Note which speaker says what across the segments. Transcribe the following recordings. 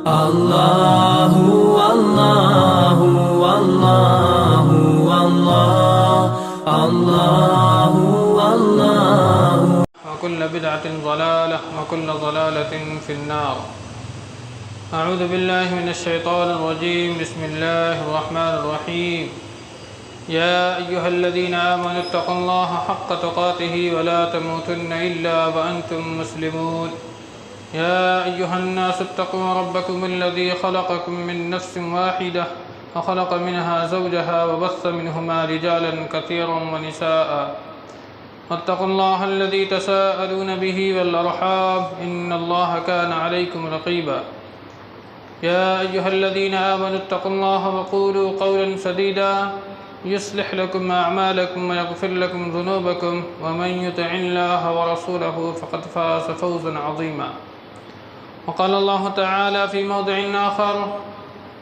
Speaker 1: الله والله والله والله الله والله.
Speaker 2: وكل بدعة ضلالة وكل ضلالة في النار. أعوذ بالله من الشيطان الرجيم. بسم الله الرحمن الرحيم. يا أيها الذين آمنوا اتقوا الله حق تقاته ولا تموتن إلا وأنتم مسلمون. يا أيها الناس اتقوا ربكم الذي خلقكم من نفس واحدة وخلق منها زوجها وبث منهما رجالا كثيرا ونساء. واتقوا الله الذي تساءلون به والأرحام إن الله كان عليكم رقيبا. يا أيها الذين آمنوا اتقوا الله وقولوا قولا سديدا يصلح لكم أعمالكم ويغفر لكم ذنوبكم ومن يطع الله ورسوله فقد فاز فوزا عظيما. وقال الله تعالى في موضع آخر: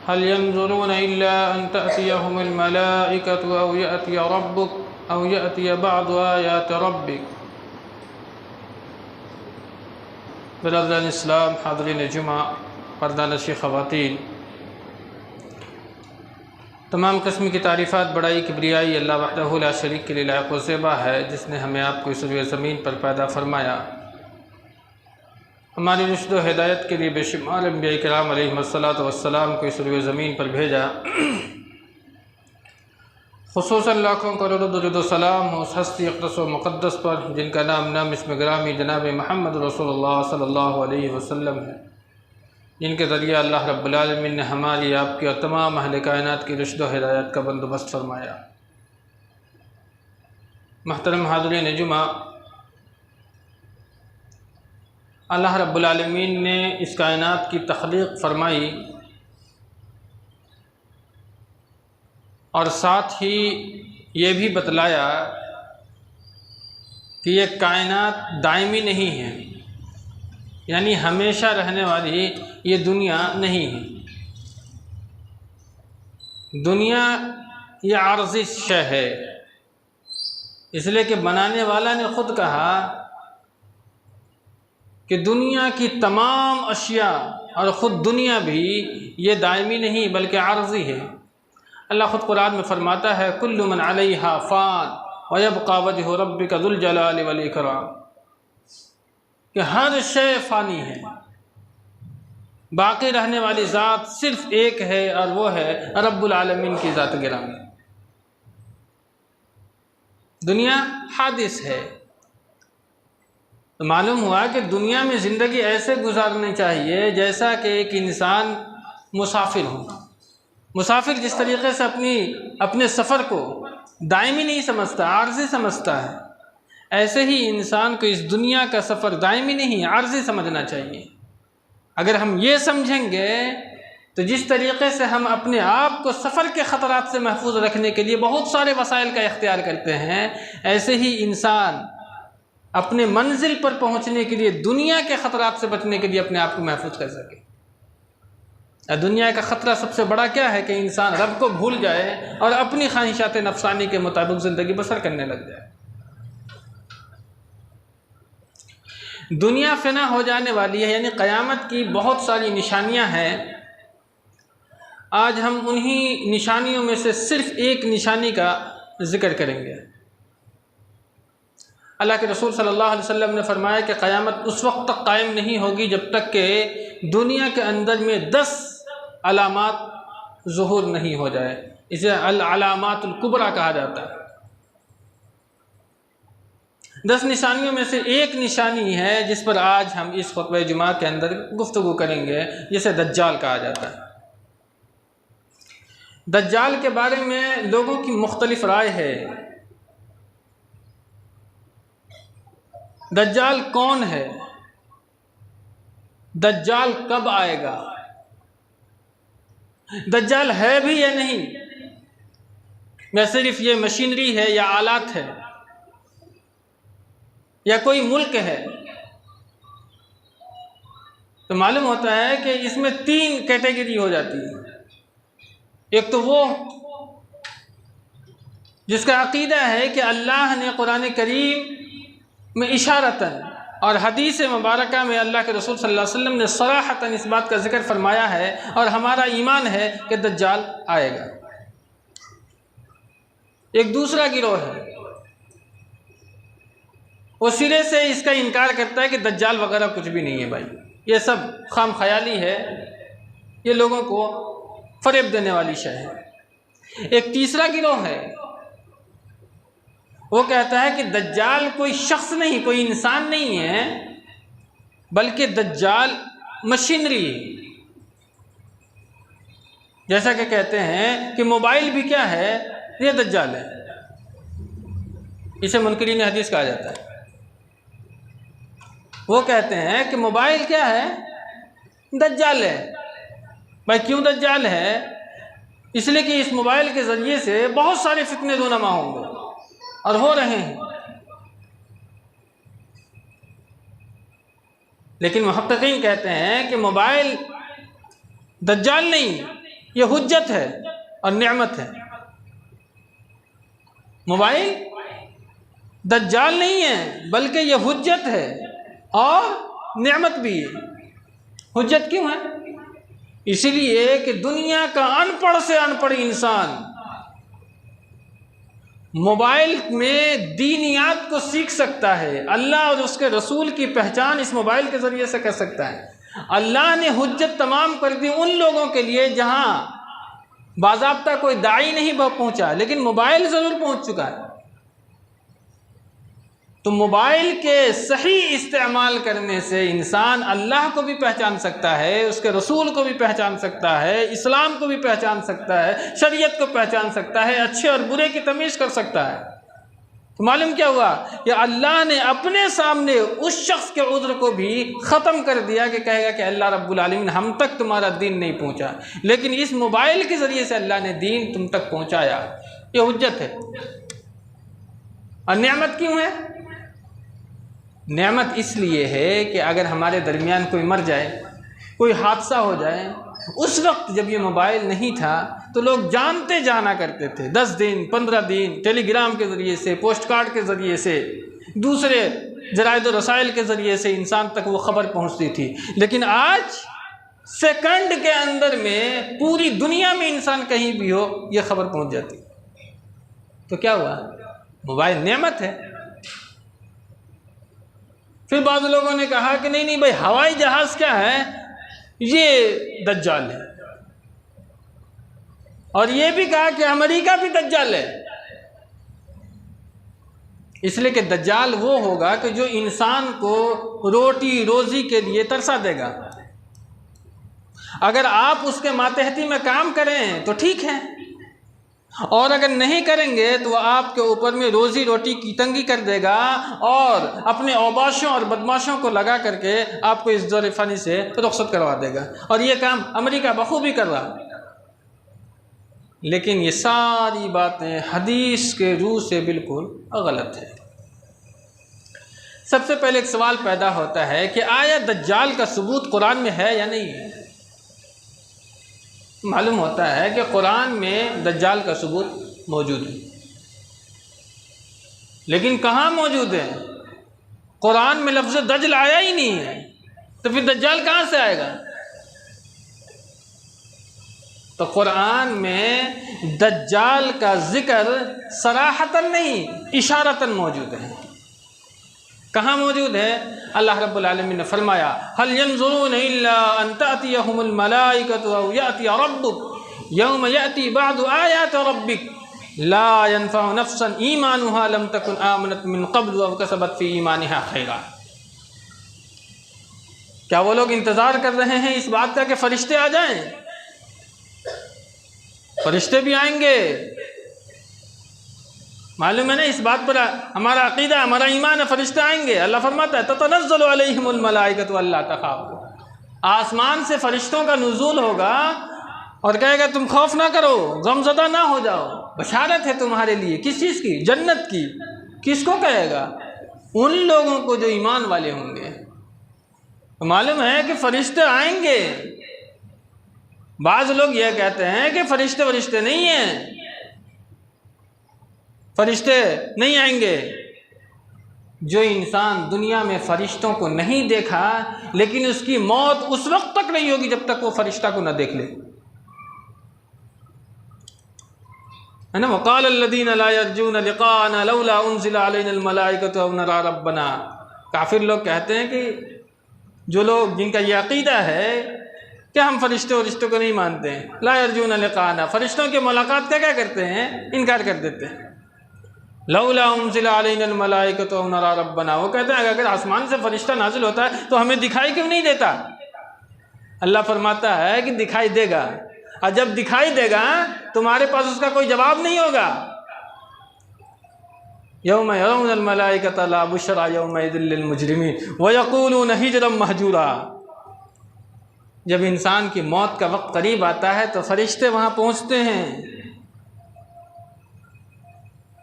Speaker 2: هل ينظرون إلا أن تأتيهم الملائكة أو يأتي ربك أو يأتي بعض آيات ربك. برادران اسلام، حاضرین جمعہ، پردہ نشی خواتین، تمام قسم کی تعریفات، بڑائی، کبریائی اللہ وحدہ لا شریک کے لیے لائق و زیبا ہے، جس نے ہمیں آپ کو اس روئے زمین پر پیدا فرمایا، ہماری رشد و ہدایت کے لیے بے شمار انبیاء کرام علیہم السلام کو اس روئے زمین پر بھیجا، خصوصاً لاکھوں کروڑوں درود و سلام اس ہستی اقدس و مقدس پر جن کا نام اسم گرامی جناب محمد رسول اللہ صلی اللہ علیہ وسلم ہے، جن کے ذریعے اللہ رب العالمین نے ہماری، آپ کی اور تمام اہل کائنات کی رشد و ہدایت کا بندوبست فرمایا۔ محترم حاضرین جمعہ، اللہ رب العالمین نے اس کائنات کی تخلیق فرمائی اور ساتھ ہی یہ بھی بتلایا کہ یہ کائنات دائمی نہیں ہے، یعنی ہمیشہ رہنے والی یہ دنیا نہیں ہے۔ دنیا یہ عارضی شے ہے، اس لیے کہ بنانے والا نے خود کہا کہ دنیا کی تمام اشیاء اور خود دنیا بھی یہ دائمی نہیں بلکہ عارضی ہے۔ اللہ خود قرآن میں فرماتا ہے: کل من علیہا فان ویبقى وجہ ربک ذو الجلال والاکرام، کہ ہر شے فانی ہے، باقی رہنے والی ذات صرف ایک ہے اور وہ ہے رب العالمین کی ذات گرامی۔ دنیا حادث ہے، تو معلوم ہوا کہ دنیا میں زندگی ایسے گزارنی چاہیے جیسا کہ ایک انسان مسافر ہو۔ مسافر جس طریقے سے اپنے سفر کو دائمی نہیں سمجھتا، عارضی سمجھتا ہے، ایسے ہی انسان کو اس دنیا کا سفر دائمی نہیں عارضی سمجھنا چاہیے۔ اگر ہم یہ سمجھیں گے تو جس طریقے سے ہم اپنے آپ کو سفر کے خطرات سے محفوظ رکھنے کے لیے بہت سارے وسائل کا اختیار کرتے ہیں، ایسے ہی انسان اپنے منزل پر پہنچنے کے لیے دنیا کے خطرات سے بچنے کے لیے اپنے آپ کو محفوظ کر سکے۔ دنیا کا خطرہ سب سے بڑا کیا ہے کہ انسان رب کو بھول جائے اور اپنی خواہشات نفسانی کے مطابق زندگی بسر کرنے لگ جائے۔ دنیا فنا ہو جانے والی ہے، یعنی قیامت کی بہت ساری نشانیاں ہیں۔ آج ہم انہی نشانیوں میں سے صرف ایک نشانی کا ذکر کریں گے۔ اللہ کے رسول صلی اللہ علیہ وسلم نے فرمایا کہ قیامت اس وقت تک قائم نہیں ہوگی جب تک کہ دنیا کے اندر میں 10 علامات ظہور نہیں ہو جائے، اسے العلامات الکبریٰ کہا جاتا ہے۔ 10 نشانیوں میں سے ایک نشانی ہے جس پر آج ہم اس خطبہ جمعہ کے اندر گفتگو کریں گے، جسے دجال کہا جاتا ہے۔ دجال کے بارے میں لوگوں کی مختلف رائے ہے۔ دجال کون ہے؟ دجال کب آئے گا؟ دجال ہے بھی یا نہیں؟ یا صرف یہ مشینری ہے یا آلات ہے یا کوئی ملک ہے؟ تو معلوم ہوتا ہے کہ اس میں 3 کیٹیگری ہو جاتی ہے۔ ایک تو وہ جس کا عقیدہ ہے کہ اللہ نے قرآن کریم میں اشارتاً اور حدیث مبارکہ میں اللہ کے رسول صلی اللہ علیہ وسلم نے صراحتاً اس بات کا ذکر فرمایا ہے، اور ہمارا ایمان ہے کہ دجال آئے گا۔ ایک دوسرا گروہ ہے، وہ سرے سے اس کا انکار کرتا ہے کہ دجال وغیرہ کچھ بھی نہیں ہے بھائی، یہ سب خام خیالی ہے، یہ لوگوں کو فریب دینے والی شے ہے۔ ایک تیسرا گروہ ہے، وہ کہتا ہے کہ دجال کوئی شخص نہیں، کوئی انسان نہیں ہے، بلکہ دجال مشینری ہے۔ جیسا کہ کہتے ہیں کہ موبائل بھی کیا ہے، یہ دجال ہے، اسے منکرین حدیث کہا جاتا ہے۔ وہ کہتے ہیں کہ موبائل کیا ہے، دجال ہے۔ بھائی کیوں دجال ہے؟ اس لیے کہ اس موبائل کے ذریعے سے بہت سارے فتنے رونما ہوں گے، اور ہو رہے ہیں۔ لیکن محققین کہتے ہیں کہ موبائل دجال نہیں، یہ حجت ہے اور نعمت ہے۔ موبائل دجال نہیں ہے، بلکہ یہ حجت ہے اور نعمت بھی ہے۔ حجت کیوں ہے؟ اسی لیے کہ دنیا کا ان پڑھ سے ان پڑھ انسان موبائل میں دینیات کو سیکھ سکتا ہے، اللہ اور اس کے رسول کی پہچان اس موبائل کے ذریعے سے کر سکتا ہے۔ اللہ نے حجت تمام کر دی ان لوگوں کے لیے جہاں باضابطہ کوئی داعی نہیں پہنچا، لیکن موبائل ضرور پہنچ چکا ہے۔ تو موبائل کے صحیح استعمال کرنے سے انسان اللہ کو بھی پہچان سکتا ہے، اس کے رسول کو بھی پہچان سکتا ہے، اسلام کو بھی پہچان سکتا ہے، شریعت کو پہچان سکتا ہے، اچھے اور برے کی تمیز کر سکتا ہے۔ تو معلوم کیا ہوا کہ اللہ نے اپنے سامنے اس شخص کے عذر کو بھی ختم کر دیا کہ کہے گا کہ اللہ رب العالمین ہم تک تمہارا دین نہیں پہنچا، لیکن اس موبائل کے ذریعے سے اللہ نے دین تم تک پہنچایا۔ یہ حجت ہے۔ اور نعمت کیوں ہے؟ نعمت اس لیے ہے کہ اگر ہمارے درمیان کوئی مر جائے، کوئی حادثہ ہو جائے، اس وقت جب یہ موبائل نہیں تھا تو لوگ جانتے جانا کرتے تھے، 10 دن 15 دن ٹیلی گرام کے ذریعے سے، پوسٹ کارڈ کے ذریعے سے، دوسرے جرائد و رسائل کے ذریعے سے انسان تک وہ خبر پہنچتی تھی۔ لیکن آج سیکنڈ کے اندر میں پوری دنیا میں انسان کہیں بھی ہو یہ خبر پہنچ جاتی۔ تو کیا ہوا؟ موبائل نعمت ہے۔ پھر بعض لوگوں نے کہا کہ نہیں بھائی ہوائی جہاز کیا ہے، یہ دجال ہے، اور یہ بھی کہا کہ امریکہ بھی دجال ہے۔ اس لیے کہ دجال وہ ہوگا کہ جو انسان کو روٹی روزی کے لیے ترسا دے گا۔ اگر آپ اس کے ماتحتی میں کام کریں تو ٹھیک ہے، اور اگر نہیں کریں گے تو وہ آپ کے اوپر میں روزی روٹی کی تنگی کر دے گا، اور اپنے اوباشوں اور بدماشوں کو لگا کر کے آپ کو اس دور فانی سے رخصت کروا دے گا، اور یہ کام امریکہ بخوبی کر رہا۔ لیکن یہ ساری باتیں حدیث کے روح سے بالکل غلط ہے۔ سب سے پہلے ایک سوال پیدا ہوتا ہے کہ آیا دجال کا ثبوت قرآن میں ہے یا نہیں ہے؟ معلوم ہوتا ہے کہ قرآن میں دجال کا ثبوت موجود ہے، لیکن کہاں موجود ہے؟ قرآن میں لفظ دجل آیا ہی نہیں ہے، تو پھر دجال کہاں سے آئے گا؟ تو قرآن میں دجال کا ذکر صراحتاً نہیں اشارتاً موجود ہے۔ کہاں موجود ہے؟ اللہ رب العالمین نے فرمایا هل ينظرون الا ان تأتيهم الملائكة او يأتي ربك يوم يأتي بعض آيات ربك لا ينفع نفسا ایمانها لم تكن آمنت من قبل او كسبت في ایمانها خیرا۔ کیا وہ لوگ انتظار کر رہے ہیں اس بات کا کہ فرشتے آ جائیں؟ فرشتے بھی آئیں گے، معلوم ہے نا، اس بات پر ہمارا عقیدہ، ہمارا ایمان ہے، فرشتے آئیں گے۔ اللہ فرماتا ہے تتنزل علیہم الملائکۃ الا تخافوا، آسمان سے فرشتوں کا نزول ہوگا اور کہے گا تم خوف نہ کرو، غم زدہ نہ ہو جاؤ، بشارت ہے تمہارے لیے۔ کس چیز کی؟ جنت کی۔ کس کو کہے گا؟ ان لوگوں کو جو ایمان والے ہوں گے۔ تو معلوم ہے کہ فرشتے آئیں گے۔ بعض لوگ یہ کہتے ہیں کہ فرشتے نہیں ہیں، فرشتے نہیں آئیں گے۔ جو انسان دنیا میں فرشتوں کو نہیں دیکھا لیکن اس کی موت اس وقت تک نہیں ہوگی جب تک وہ فرشتہ کو نہ دیکھ لے، ہے نا؟ وقال الذین لا یرجون لقاءنا لولا انزل علینا الملائکۃ او نرى ربنا۔ کافر لوگ کہتے ہیں کہ جو لوگ جن کا یہ عقیدہ ہے کہ ہم فرشتوں کو نہیں مانتے ہیں، لا یرجون لقاءنا، فرشتوں کی ملاقات کا کیا کرتے ہیں؟ انکار کر دیتے ہیں۔ لولا انزل علینا الملائکۃ او نرى ربنا، وہ کہتے ہیں اگر آسمان سے فرشتہ نازل ہوتا ہے تو ہمیں دکھائی کیوں نہیں دیتا؟ اللہ فرماتا ہے کہ دکھائی دے گا، اور جب دکھائی دے گا تمہارے پاس اس کا کوئی جواب نہیں ہوگا۔ یوم یرون الملائکۃ لا بشری یومئذ للمجرمین ویقولون حجرا مہجورا۔ جب انسان کی موت کا وقت قریب آتا ہے تو فرشتے وہاں پہنچتے ہیں۔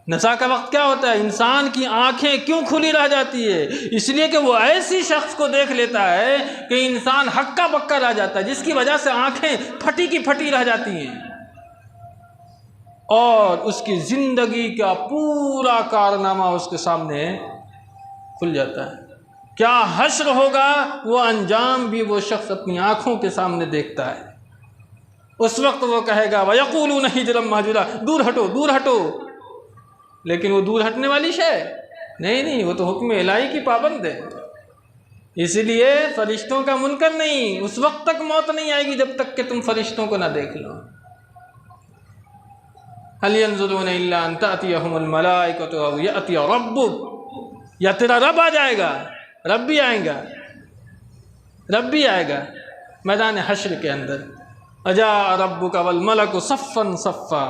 Speaker 2: نساء کا وقت کیا ہوتا ہے؟ انسان کی آنکھیں کیوں کھلی رہ جاتی ہے؟ اس لیے کہ وہ ایسی شخص کو دیکھ لیتا ہے کہ انسان ہکا بکا رہ جاتا ہے، جس کی وجہ سے آنکھیں پھٹی کی پھٹی رہ جاتی ہیں، اور اس کی زندگی کا پورا کارنامہ اس کے سامنے کھل جاتا ہے۔ کیا حشر ہوگا وہ انجام بھی وہ شخص اپنی آنکھوں کے سامنے دیکھتا ہے۔ اس وقت وہ کہے گا وَيَقُولُونَ حِجْرًا مَّهْجُورًا، دور ہٹو دور ہٹو، لیکن وہ دور ہٹنے والی شے نہیں، وہ تو حکم الہی کی پابند ہے۔ اس لیے فرشتوں کا منکر نہیں، اس وقت تک موت نہیں آئے گی جب تک کہ تم فرشتوں کو نہ دیکھ لو۔ هَلْ يَنظُرُونَ إِلَّا أَن تَأْتِيَهُمُ الْمَلَائِكَةُ أَوْ يَأْتِيَ رَبُّكَ، یا تیرا رب آ جائے گا، رب بھی آئے گا، رب بھی آئے گا میدان حشر کے اندر۔ وَجَاءَ رَبُّكَ وَالْمَلَكُ صَفًّا صَفًّا،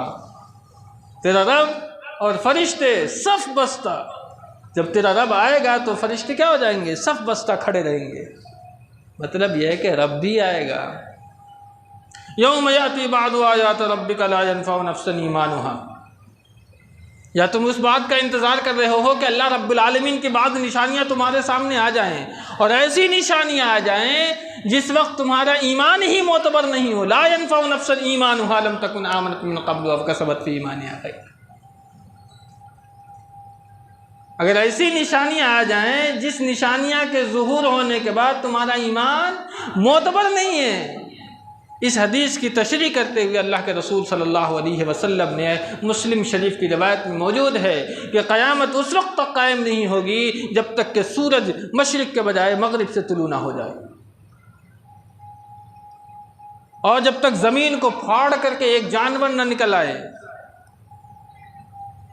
Speaker 2: تیرا رب اور فرشتے صف بستہ۔ جب تیرا رب آئے گا تو فرشتے کیا ہو جائیں گے؟ صف بستہ کھڑے رہیں گے۔ مطلب یہ ہے کہ رب بھی آئے گا۔ یوم یاتی بعض آیات ربک لا ینفع نفسا ایمانها، یا تم اس بات کا انتظار کر رہے ہو کہ اللہ رب العالمین کی بعض نشانیاں تمہارے سامنے آ جائیں، اور ایسی نشانیاں آ جائیں جس وقت تمہارا ایمان ہی معتبر نہیں ہو۔ لا ینفع نفسا ایمانها لم تکن آمنت من قبل او کسبت فی ایمانها خیرا۔ اگر ایسی نشانیاں آ جائیں جس نشانیاں کے ظہور ہونے کے بعد تمہارا ایمان معتبر نہیں ہے، اس حدیث کی تشریح کرتے ہوئے اللہ کے رسول صلی اللہ علیہ وسلم نے مسلم شریف کی روایت میں موجود ہے کہ قیامت اس وقت تک قائم نہیں ہوگی جب تک کہ سورج مشرق کے بجائے مغرب سے طلوع نہ ہو جائے، اور جب تک زمین کو پھاڑ کر کے ایک جانور نہ نکل آئے،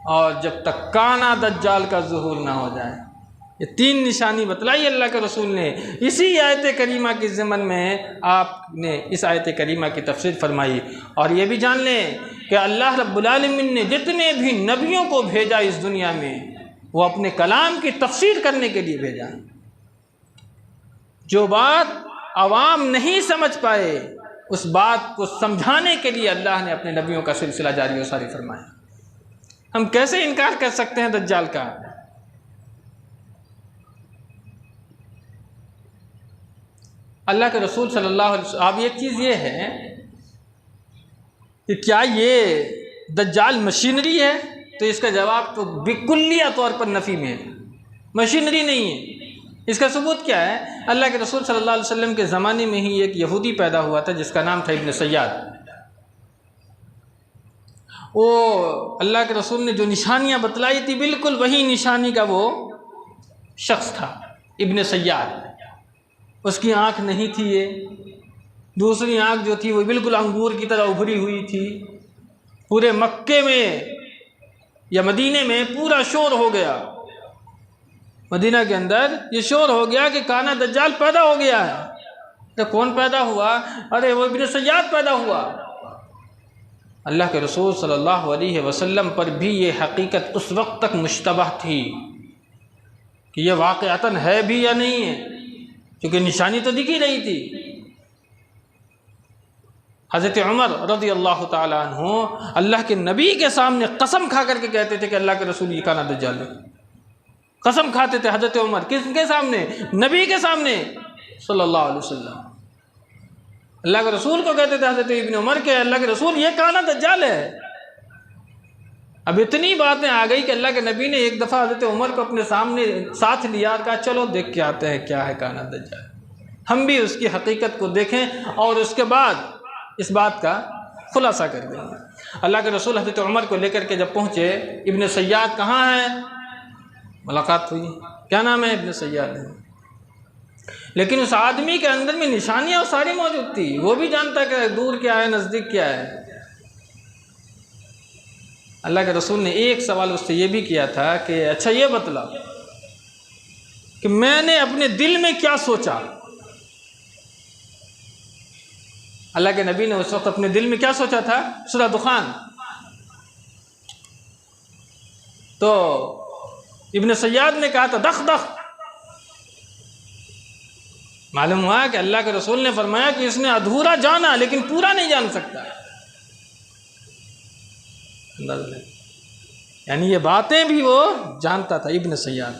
Speaker 2: اور جب تک کانا دجال کا ظہور نہ ہو جائے۔ یہ تین نشانی بتلائی اللہ کے رسول نے۔ اسی آیت کریمہ کے ضمن میں آپ نے اس آیت کریمہ کی تفسیر فرمائی۔ اور یہ بھی جان لیں کہ اللہ رب العالمین نے جتنے بھی نبیوں کو بھیجا اس دنیا میں، وہ اپنے کلام کی تفسیر کرنے کے لیے بھیجا۔ جو بات عوام نہیں سمجھ پائے اس بات کو سمجھانے کے لیے اللہ نے اپنے نبیوں کا سلسلہ جاری و ساری فرمایا۔ ہم کیسے انکار کر سکتے ہیں دجال کا؟ اللہ کے رسول صلی اللہ علیہ وسلم، اب ایک چیز یہ ہے کہ کیا یہ دجال مشینری ہے؟ تو اس کا جواب تو بکلیہ طور پر نفی میں ہے، مشینری نہیں ہے۔ اس کا ثبوت کیا ہے؟ اللہ کے رسول صلی اللہ علیہ وسلم کے زمانے میں ہی ایک یہودی پیدا ہوا تھا جس کا نام تھا ابن سیاد۔ وہ اللہ کے رسول نے جو نشانیاں بتلائی تھی بالکل وہی نشانی کا وہ شخص تھا، ابن سیاد۔ اس کی آنکھ نہیں تھی، یہ دوسری آنکھ جو تھی وہ بالکل انگور کی طرح ابھری ہوئی تھی۔ پورے مکے میں یا مدینے میں پورا شور ہو گیا، مدینہ کے اندر یہ شور ہو گیا کہ کانا دجال پیدا ہو گیا ہے۔ تو کون پیدا ہوا؟ ارے وہ ابن سیاد پیدا ہوا۔ اللہ کے رسول صلی اللہ علیہ وسلم پر بھی یہ حقیقت اس وقت تک مشتبہ تھی کہ یہ واقعتاً ہے بھی یا نہیں ہے، کیونکہ نشانی تو دکھ ہی رہی تھی۔ حضرت عمر رضی اللہ تعالیٰ عنہ اللہ کے نبی کے سامنے قسم کھا کر کے کہتے تھے کہ اللہ کے رسول یہ کانا دجال ہے۔ قسم کھاتے تھے حضرت عمر، کس کے سامنے؟ نبی کے سامنے صلی اللہ علیہ وسلم۔ اللہ کے رسول کو کہتے تھے حضرت ابن عمر کہ اللہ کے رسول یہ کانا دجال ہے۔ اب اتنی باتیں آ گئی کہ اللہ کے نبی نے ایک دفعہ حضرت عمر کو اپنے سامنے ساتھ لیا اور کہا چلو دیکھ کے آتے ہیں کیا ہے کانا دجال، ہم بھی اس کی حقیقت کو دیکھیں اور اس کے بعد اس بات کا خلاصہ کر دیں گے۔ اللہ کے رسول حضرت عمر کو لے کر کے جب پہنچے، ابن سیاد کہاں ہے؟ ملاقات ہوئی، کیا نام ہے؟ ابن سیاد ہے۔ لیکن اس آدمی کے اندر میں نشانیاں ساری موجود تھی، وہ بھی جانتا کہ دور کیا ہے نزدیک کیا ہے۔ اللہ کے رسول نے ایک سوال اس سے یہ بھی کیا تھا کہ اچھا یہ بتلا کہ میں نے اپنے دل میں کیا سوچا۔ اللہ کے نبی نے اس وقت اپنے دل میں کیا سوچا تھا؟ سورہ دخان۔ تو ابن سیاد نے کہا تھا دخ دخ۔ معلوم ہوا کہ اللہ کے رسول نے فرمایا کہ اس نے ادھورا جانا لیکن پورا نہیں جان سکتا، یعنی یہ باتیں بھی وہ جانتا تھا ابن سیاد۔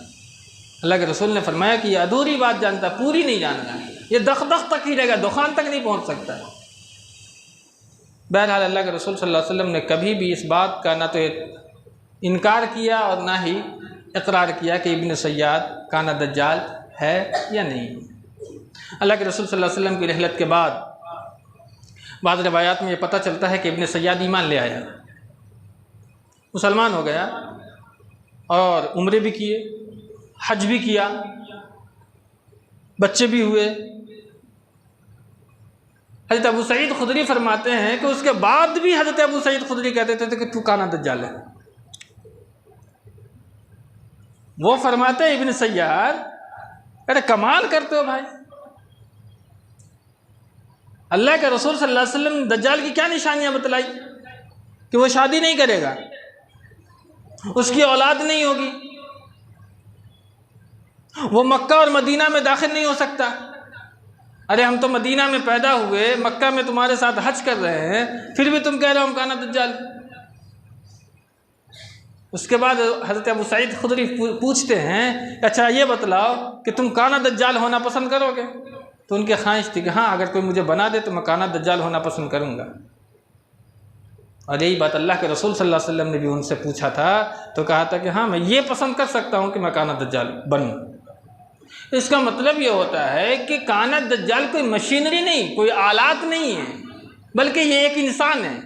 Speaker 2: اللہ کے رسول نے فرمایا کہ یہ ادھوری بات جانتا، پوری نہیں جانتا، یہ دخ دخ تک ہی رہے گا، دخان تک نہیں پہنچ سکتا۔ بہرحال اللہ کے رسول صلی اللہ علیہ وسلم نے کبھی بھی اس بات کا نہ تو انکار کیا اور نہ ہی اقرار کیا کہ ابن سیاد کانا دجال ہے یا نہیں۔ اللہ کے رسول صلی اللہ علیہ وسلم کی رحلت کے بعد بعض روایات میں یہ پتہ چلتا ہے کہ ابن سیاد ایمان لے آیا، مسلمان ہو گیا اور عمرے بھی کیے، حج بھی کیا، بچے بھی ہوئے۔ حضرت ابو سعید خدری فرماتے ہیں کہ اس کے بعد بھی حضرت ابو سعید خدری کہتے تھے کہ تو کانا دجال ہے۔ وہ فرماتے ہیں ابن سیاد ارے کمال کرتے ہو بھائی، اللہ کے رسول صلی اللہ علیہ وسلم نے دجال کی کیا نشانیاں بتلائی کہ وہ شادی نہیں کرے گا، اس کی اولاد نہیں ہوگی، وہ مکہ اور مدینہ میں داخل نہیں ہو سکتا۔ ارے ہم تو مدینہ میں پیدا ہوئے، مکہ میں تمہارے ساتھ حج کر رہے ہیں، پھر بھی تم کہہ رہے ہو ہم کانا دجال۔ اس کے بعد حضرت ابو سعید خدری پوچھتے ہیں اچھا یہ بتلاؤ کہ تم کانا دجال ہونا پسند کرو گے؟ تو ان کی خواہش تھی کہ ہاں اگر کوئی مجھے بنا دے تو میں کانا دجال ہونا پسند کروں گا۔ اور یہی بات اللہ کے رسول صلی اللہ علیہ وسلم نے بھی ان سے پوچھا تھا تو کہا تھا کہ ہاں میں یہ پسند کر سکتا ہوں کہ میں کانا دجال بنوں۔ اس کا مطلب یہ ہوتا ہے کہ کانا دجال کوئی مشینری نہیں، کوئی آلات نہیں ہے، بلکہ یہ ایک انسان ہے۔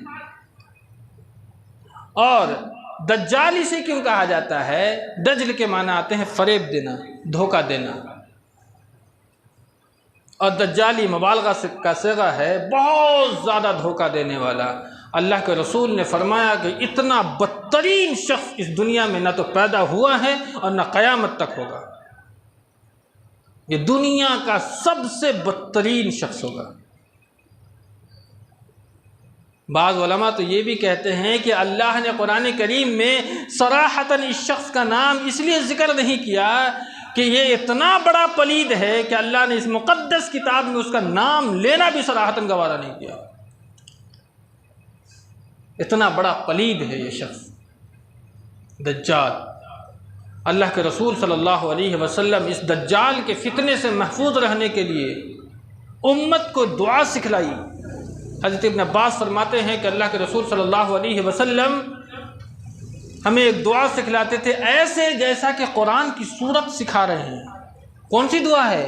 Speaker 2: اور دجال اسے کیوں کہا جاتا ہے؟ دجل کے معنی آتے ہیں فریب دینا، دھوکہ دینا، اور دجالی مبالغہ کا صیغہ ہے بہت زیادہ دھوکہ دینے والا۔ اللہ کے رسول نے فرمایا کہ اتنا بدترین شخص اس دنیا میں نہ تو پیدا ہوا ہے اور نہ قیامت تک ہوگا، یہ دنیا کا سب سے بدترین شخص ہوگا۔ بعض علماء تو یہ بھی کہتے ہیں کہ اللہ نے قرآن کریم میں صراحتاً اس شخص کا نام اس لیے ذکر نہیں کیا کہ یہ اتنا بڑا پلید ہے کہ اللہ نے اس مقدس کتاب میں اس کا نام لینا بھی صراحتاً گوارا نہیں کیا۔ اتنا بڑا پلید ہے یہ شخص دجال۔ اللہ کے رسول صلی اللہ علیہ وسلم اس دجال کے فتنے سے محفوظ رہنے کے لیے امت کو دعا سکھلائی۔ حضرت ابن عباس فرماتے ہیں کہ اللہ کے رسول صلی اللہ علیہ وسلم ہمیں ایک دعا سکھلاتے تھے ایسے جیسا کہ قرآن کی سورت سکھا رہے ہیں۔ کون سی دعا ہے؟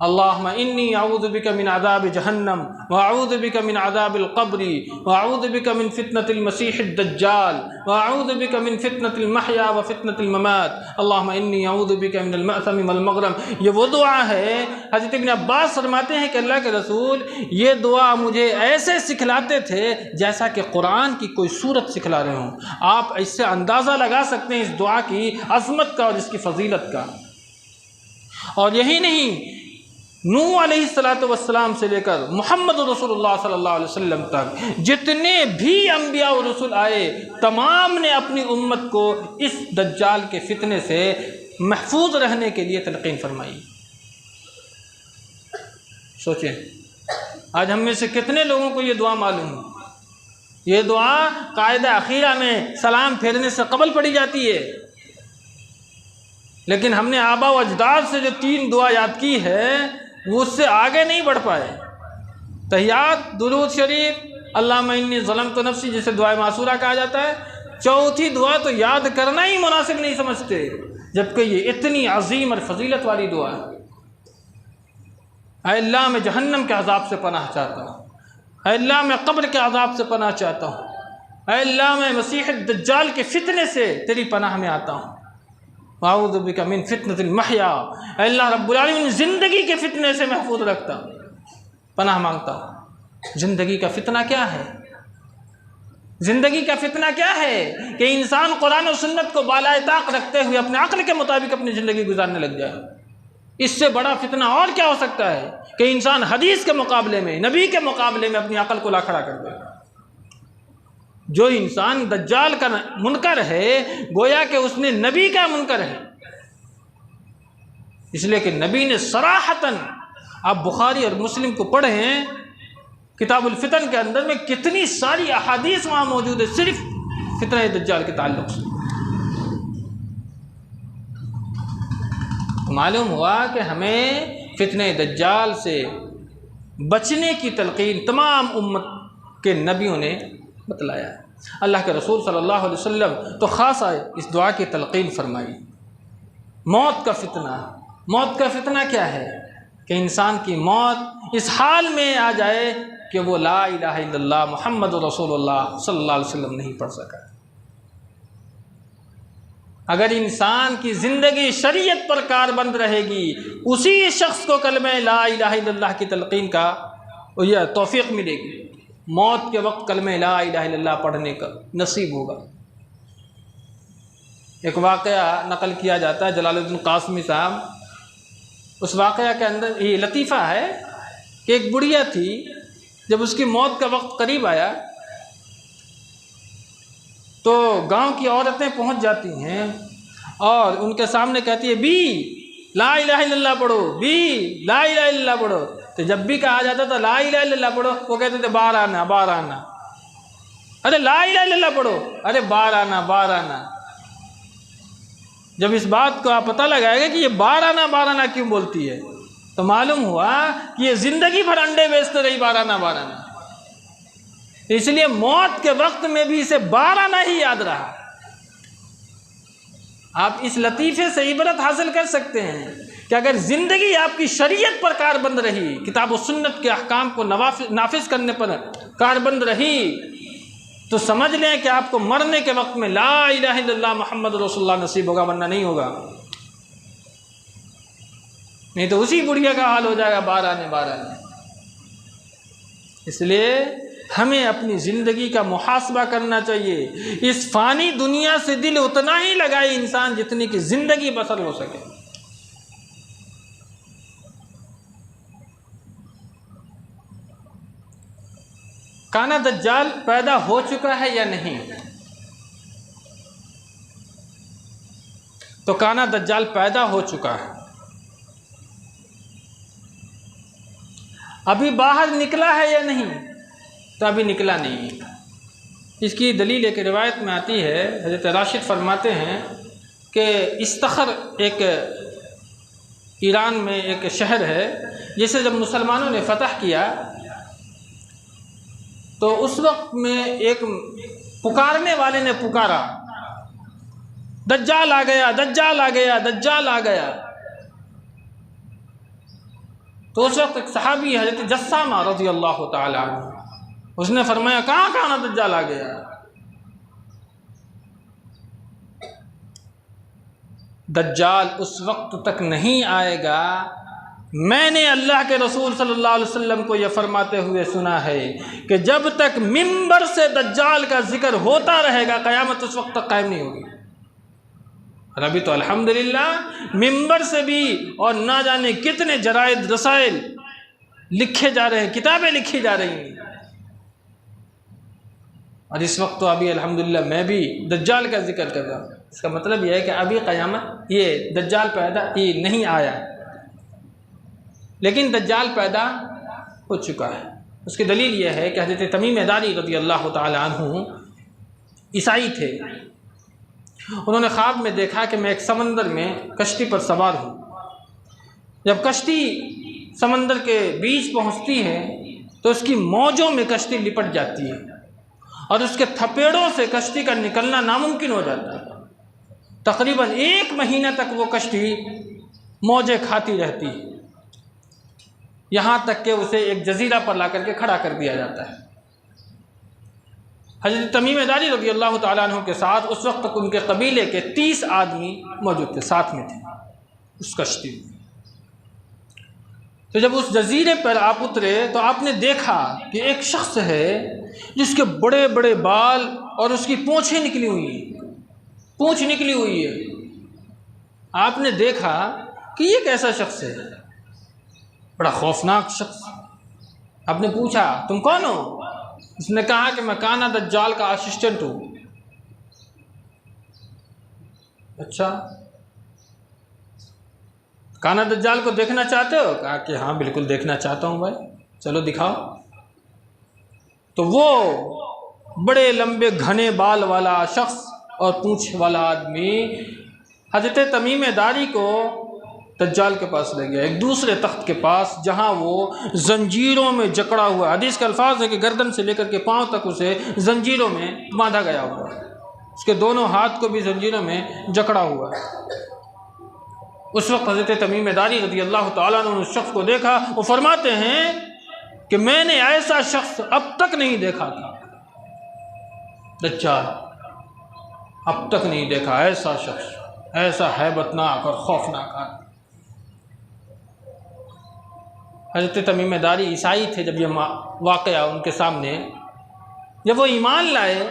Speaker 2: اللہم انی اعوذ بک من عذاب جہنم واعوذ بک من عذاب القبر واعوذ بک من فتنة المسیح الدجال واعوذ بک من فتنة المحیا وفتنة الممات اللہم انی اعوذ بک من المأثم والمغرم۔ یہ وہ دعا ہے۔ حضرت ابن عباس فرماتے ہیں کہ اللہ کے رسول یہ دعا مجھے ایسے سکھلاتے تھے جیسا کہ قرآن کی کوئی سورت سکھلا رہے ہوں۔ آپ اس سے اندازہ لگا سکتے ہیں اس دعا کی عظمت کا اور اس کی فضیلت کا۔ اور یہی نہیں، نوح علیہ السلام سے لے کر محمد رسول اللہ صلی اللہ علیہ وسلم تک جتنے بھی انبیاء و رسول آئے تمام نے اپنی امت کو اس دجال کے فتنے سے محفوظ رہنے کے لیے تلقین فرمائی۔ سوچیں آج ہم میں سے کتنے لوگوں کو یہ دعا معلوم ہے؟ یہ دعا قاعدہ اخیرہ میں سلام پھیرنے سے قبل پڑھی جاتی ہے، لیکن ہم نے آبا و اجداد سے جو 3 دعا یاد کی ہے وہ اس سے آگے نہیں بڑھ پائے۔ تحیات، درود شریف اللہم انی ظلمت نفسی، جسے دعائے معصورہ کہا جاتا ہے، چوتھی دعا تو یاد کرنا ہی مناسب نہیں سمجھتے، جبکہ یہ اتنی عظیم اور فضیلت والی دعا ہے۔ اے اللہ میں جہنم کے عذاب سے پناہ چاہتا ہوں، اے اللہ میں قبر کے عذاب سے پناہ چاہتا ہوں، اے اللہ میں مسیح الدجال کے فتنے سے تیری پناہ میں آتا ہوں، اعوذ بک من فتنۃ المحیا، اے اللہ رب العالمین زندگی کے فتنے سے محفوظ رکھتا ہوں، پناہ مانگتا ہوں۔ زندگی کا فتنہ کیا ہے؟ زندگی کا فتنہ کیا ہے کہ انسان قرآن و سنت کو بالائے طاق رکھتے ہوئے اپنے عقل کے مطابق اپنی زندگی گزارنے لگ جائے۔ اس سے بڑا فتنہ اور کیا ہو سکتا ہے کہ انسان حدیث کے مقابلے میں، نبی کے مقابلے میں اپنی عقل کو لا کھڑا کر دے۔ جو انسان دجال کا منکر ہے گویا کہ اس نے نبی کا منکر ہے، اس لیے کہ نبی نے صراحتاً، آپ بخاری اور مسلم کو پڑھیں، کتاب الفتن کے اندر میں کتنی ساری احادیث وہاں موجود ہے صرف فتنہ دجال کے تعلق سے۔ معلوم ہوا کہ ہمیں فتنہ دجال سے بچنے کی تلقین تمام امت کے نبیوں نے بتلایا ہے۔ اللہ کے رسول صلی اللہ علیہ وسلم تو خاص آئے اس دعا کی تلقین فرمائی۔ موت کا فتنہ، موت کا فتنہ کیا ہے کہ انسان کی موت اس حال میں آ جائے کہ وہ لا الہ الا اللہ محمد رسول اللہ صلی اللہ علیہ وسلم نہیں پڑھ سکا۔ اگر انسان کی زندگی شریعت پر کاربند رہے گی، اسی شخص کو کلمہ لا الہ الا اللہ کی تلقین کا یہ توفیق ملے گی، موت کے وقت کلمہ لا الہ الا اللہ پڑھنے کا نصیب ہوگا۔ ایک واقعہ نقل کیا جاتا ہے جلال الدین قاسمی صاحب، اس واقعہ کے اندر یہ لطیفہ ہے کہ ایک بڑھیا تھی، جب اس کی موت کا وقت قریب آیا تو گاؤں کی عورتیں پہنچ جاتی ہیں اور ان کے سامنے کہتی ہے بی لا الہ الا اللہ پڑھو، بی لا الہ الا اللہ پڑھو۔ تو جب بھی کہا جاتا تھا لا الہ الا اللہ پڑھو، وہ کہتے تھے بار آنا بار آنا، ارے لا الہ الا اللہ پڑھو، ارے بار آنا بار آنا۔ جب اس بات کو آپ پتہ لگائے گا کہ یہ بار آنا کیوں بولتی ہے تو معلوم ہوا کہ یہ زندگی بھر انڈے بیچتے رہی بار آنا، اس لیے موت کے وقت میں بھی اسے بار آنا ہی یاد رہا۔ آپ اس لطیفے سے عبرت حاصل کر سکتے ہیں کہ اگر زندگی آپ کی شریعت پر کاربند رہی، کتاب و سنت کے احکام کو نافذ کرنے پر کاربند رہی، تو سمجھ لیں کہ آپ کو مرنے کے وقت میں لا الہ الا اللہ محمد رسول اللہ نصیب ہوگا، ورنہ نہیں ہوگا، نہیں تو اسی بڑھیا کا حال ہو جائے گا بار آنے۔ اس لیے ہمیں اپنی زندگی کا محاسبہ کرنا چاہیے، اس فانی دنیا سے دل اتنا ہی لگائے انسان جتنی کہ زندگی بسر ہو سکے۔ کانا دجال پیدا ہو چکا ہے یا نہیں؟ تو کانا دجال پیدا ہو چکا ہے، ابھی باہر نکلا ہے یا نہیں؟ تو ابھی نکلا نہیں۔ اس کی دلیل ایک روایت میں آتی ہے، حضرت راشد فرماتے ہیں کہ استخر ایک ایران میں ایک شہر ہے جسے جب مسلمانوں نے فتح کیا تو اس وقت میں ایک پکارنے والے نے پکارا دجال آ گیا، دجال آ گیا، دجال آ گیا۔ تو اس وقت ایک صحابی حضرت جسامہ رضی اللہ تعالی عنہ، اس نے فرمایا کہاں کہاں دجال آ گیا؟ دجال اس وقت تک نہیں آئے گا، میں نے اللہ کے رسول صلی اللہ علیہ وسلم کو یہ فرماتے ہوئے سنا ہے کہ جب تک منبر سے دجال کا ذکر ہوتا رہے گا قیامت اس وقت تک قائم نہیں ہوگی۔ اور ابھی تو الحمدللہ منبر سے بھی اور نہ جانے کتنے جرائد رسائل لکھے جا رہے ہیں، کتابیں لکھی جا رہی ہیں، اور اس وقت تو ابھی الحمدللہ میں بھی دجال کا ذکر کر رہا ہوں۔ اس کا مطلب یہ ہے کہ ابھی قیامت یہ دجال پیدا یہ نہیں آیا، لیکن دجال پیدا ہو چکا ہے۔ اس کی دلیل یہ ہے کہ حضرت تمیم داری رضی اللہ تعالی عنہ عیسائی تھے، انہوں نے خواب میں دیکھا کہ میں ایک سمندر میں کشتی پر سوار ہوں، جب کشتی سمندر کے بیچ پہنچتی ہے تو اس کی موجوں میں کشتی لپٹ جاتی ہے اور اس کے تھپیڑوں سے کشتی کا نکلنا ناممکن ہو جاتا ہے۔ تقریباً 1 مہینہ تک وہ کشتی موجیں کھاتی رہتی ہے، یہاں تک کہ اسے ایک جزیرہ پر لا کر کے کھڑا کر دیا جاتا ہے۔ حضرت تمیم داری رضی اللہ تعالیٰ عنہ کے ساتھ اس وقت تک ان کے قبیلے کے 30 آدمی موجود تھے، ساتھ میں تھے اس کشتی میں۔ تو جب اس جزیرے پر آپ اترے تو آپ نے دیکھا کہ ایک شخص ہے جس کے بڑے بڑے بال اور اس کی پونچھیں نکلی ہوئی ہیں، پونچھ نکلی ہوئی ہے۔ آپ نے دیکھا کہ یہ کیسا شخص ہے، بڑا خوفناک شخص۔ آپ نے پوچھا تم کون ہو؟ اس نے کہا کہ میں کانا دجال کا اسسٹنٹ ہوں۔ اچھا، کانا دجال کو دیکھنا چاہتے ہو؟ کہا کہ ہاں بالکل دیکھنا چاہتا ہوں بھائی، چلو دکھاؤ۔ تو وہ بڑے لمبے گھنے بال والا شخص اور پونچھ والا آدمی حضرت تمیم داری کو دجال کے پاس لے گیا، ایک دوسرے تخت کے پاس جہاں وہ زنجیروں میں جکڑا ہوا، حدیث کا الفاظ ہے کہ گردن سے لے کر کے پاؤں تک اسے زنجیروں میں باندھا گیا ہوا ہے، اس کے دونوں ہاتھ کو بھی زنجیروں میں جکڑا ہوا ہے۔ اس وقت حضرت تمیم داری رضی اللہ تعالیٰ عنہ نے اس شخص کو دیکھا، وہ فرماتے ہیں کہ میں نے ایسا شخص اب تک نہیں دیکھا تھا، دجال اب تک نہیں دیکھا ایسا شخص، ایسا ہیبتناک اور خوفناک آدمی۔ حضرت تمیم داری عیسائی تھے، جب یہ واقعہ ان کے سامنے، جب وہ ایمان لائے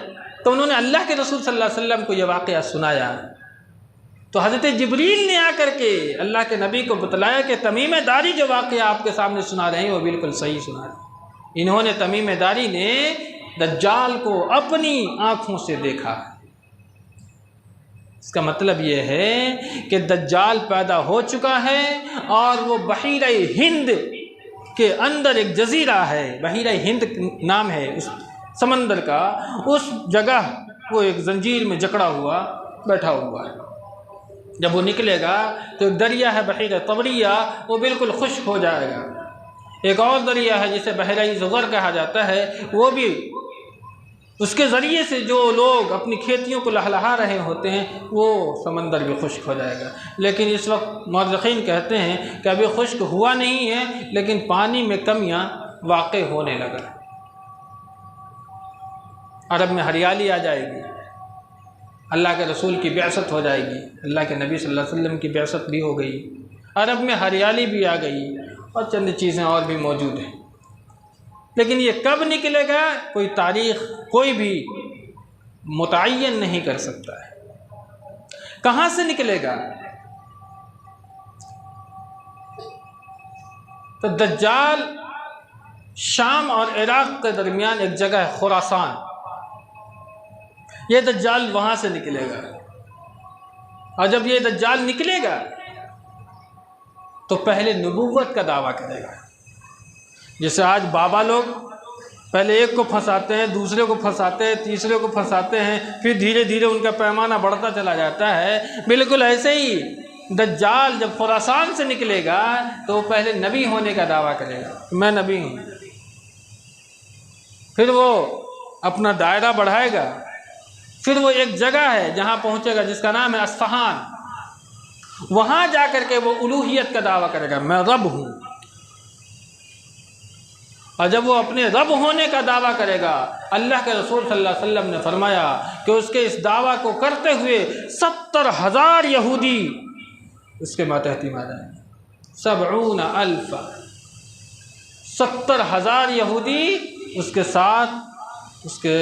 Speaker 2: تو انہوں نے اللہ کے رسول صلی اللہ علیہ وسلم کو یہ واقعہ سنایا، تو حضرت جبریل نے آ کر کے اللہ کے نبی کو بتلایا کہ تمیم داری جو واقعہ آپ کے سامنے سنا رہے ہیں وہ بالکل صحیح سنا رہے ہیں۔ انہوں نے تمیم داری نے دجال کو اپنی آنکھوں سے دیکھا۔ اس کا مطلب یہ ہے کہ دجال پیدا ہو چکا ہے اور وہ بحیرہ ہند کے اندر ایک جزیرہ ہے، بحیرہ ہند نام ہے اس سمندر کا، اس جگہ وہ ایک زنجیر میں جکڑا ہوا بیٹھا ہوا ہے۔ جب وہ نکلے گا تو ایک دریا ہے بحیرہ طبریہ، وہ بالکل خشک ہو جائے گا۔ ایک اور دریا ہے جسے بحیرہ زغر کہا جاتا ہے، وہ بھی اس کے ذریعے سے جو لوگ اپنی کھیتیوں کو لہلہا رہے ہوتے ہیں وہ سمندر بھی خشک ہو جائے گا۔ لیکن اس وقت مورخین کہتے ہیں کہ ابھی خشک ہوا نہیں ہے، لیکن پانی میں کمیاں واقع ہونے لگا، عرب میں ہریالی آ جائے گی، اللہ کے رسول کی بعثت ہو جائے گی، اللہ کے نبی صلی اللہ علیہ وسلم کی بعثت بھی ہو گئی، عرب میں ہریالی بھی آ گئی اور چند چیزیں اور بھی موجود ہیں۔ لیکن یہ کب نکلے گا کوئی تاریخ کوئی بھی متعین نہیں کر سکتا ہے۔ کہاں سے نکلے گا؟ تو دجال شام اور عراق کے درمیان ایک جگہ ہے خراسان، یہ دجال وہاں سے نکلے گا۔ اور جب یہ دجال نکلے گا تو پہلے نبوت کا دعویٰ کرے گا، جیسے آج بابا لوگ پہلے ایک کو پھنساتے ہیں، دوسرے کو پھنساتے ہیں، تیسرے کو پھنساتے ہیں، پھر دھیرے دھیرے ان کا پیمانہ بڑھتا چلا جاتا ہے، بالکل ایسے ہی دجال جب خراسان سے نکلے گا تو وہ پہلے نبی ہونے کا دعویٰ کرے گا، میں نبی ہوں، پھر وہ اپنا دائرہ بڑھائے گا، پھر وہ ایک جگہ ہے جہاں پہنچے گا جس کا نام ہے اصفہان، وہاں جا کر کے وہ الوہیت کا دعویٰ کرے گا، میں رب ہوں۔ اور جب وہ اپنے رب ہونے کا دعویٰ کرے گا، اللہ کے رسول صلی اللہ علیہ وسلم نے فرمایا کہ اس کے اس دعویٰ کو کرتے ہوئے 70,000 یہودی اس کے ماتحت آ جائیں گے، 70,000 70,000 یہودی اس کے ساتھ اس کے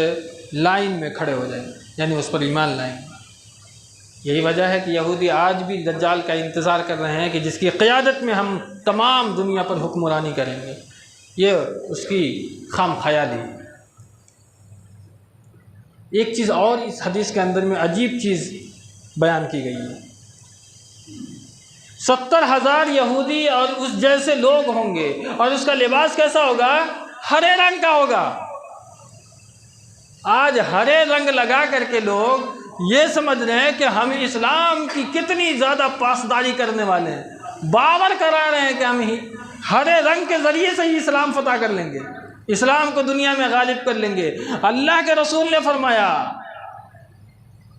Speaker 2: لائن میں کھڑے ہو جائیں گے، یعنی اس پر ایمان لائیں گے۔ یہی وجہ ہے کہ یہودی آج بھی دجال کا انتظار کر رہے ہیں کہ جس کی قیادت میں ہم تمام دنیا پر حکمرانی کریں گے، یہ اس کی خام خیالی۔ ایک چیز اور اس حدیث کے اندر میں عجیب چیز بیان کی گئی ہے، 70,000 یہودی اور اس جیسے لوگ ہوں گے، اور اس کا لباس کیسا ہوگا؟ ہرے رنگ کا ہوگا۔ آج ہرے رنگ لگا کر کے لوگ یہ سمجھ رہے ہیں کہ ہم اسلام کی کتنی زیادہ پاسداری کرنے والے ہیں، باور کرا رہے ہیں کہ ہم ہرے رنگ کے ذریعے سے ہی اسلام فتح کر لیں گے، اسلام کو دنیا میں غالب کر لیں گے۔ اللہ کے رسول نے فرمایا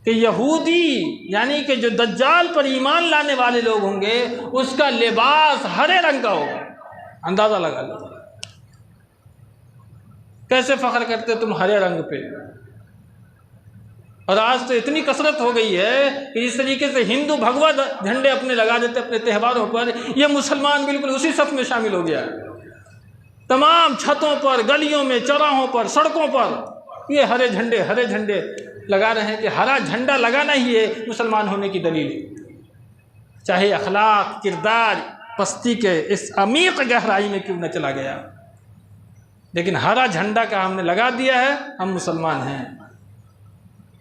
Speaker 2: کہ یہودی یعنی کہ جو دجال پر ایمان لانے والے لوگ ہوں گے اس کا لباس ہرے رنگ کا ہوگا۔ اندازہ لگا لو کیسے فخر کرتے تم ہرے رنگ پہ۔ اور آج تو اتنی کثرت ہو گئی ہے کہ اس طریقے سے ہندو بھگوا جھنڈے اپنے لگا دیتے اپنے تہواروں پر، یہ مسلمان بالکل اسی صف میں شامل ہو گیا ہے۔ تمام چھتوں پر، گلیوں میں، چوراہوں پر، سڑکوں پر یہ ہرے جھنڈے لگا رہے ہیں کہ ہرا جھنڈا لگانا ہی ہے مسلمان ہونے کی دلیل، چاہے اخلاق، کردار پستی کے اس عمیق گہرائی میں کیوں نہ چلا گیا، لیکن ہرا جھنڈا کا ہم نے لگا دیا ہے، ہم مسلمان ہیں۔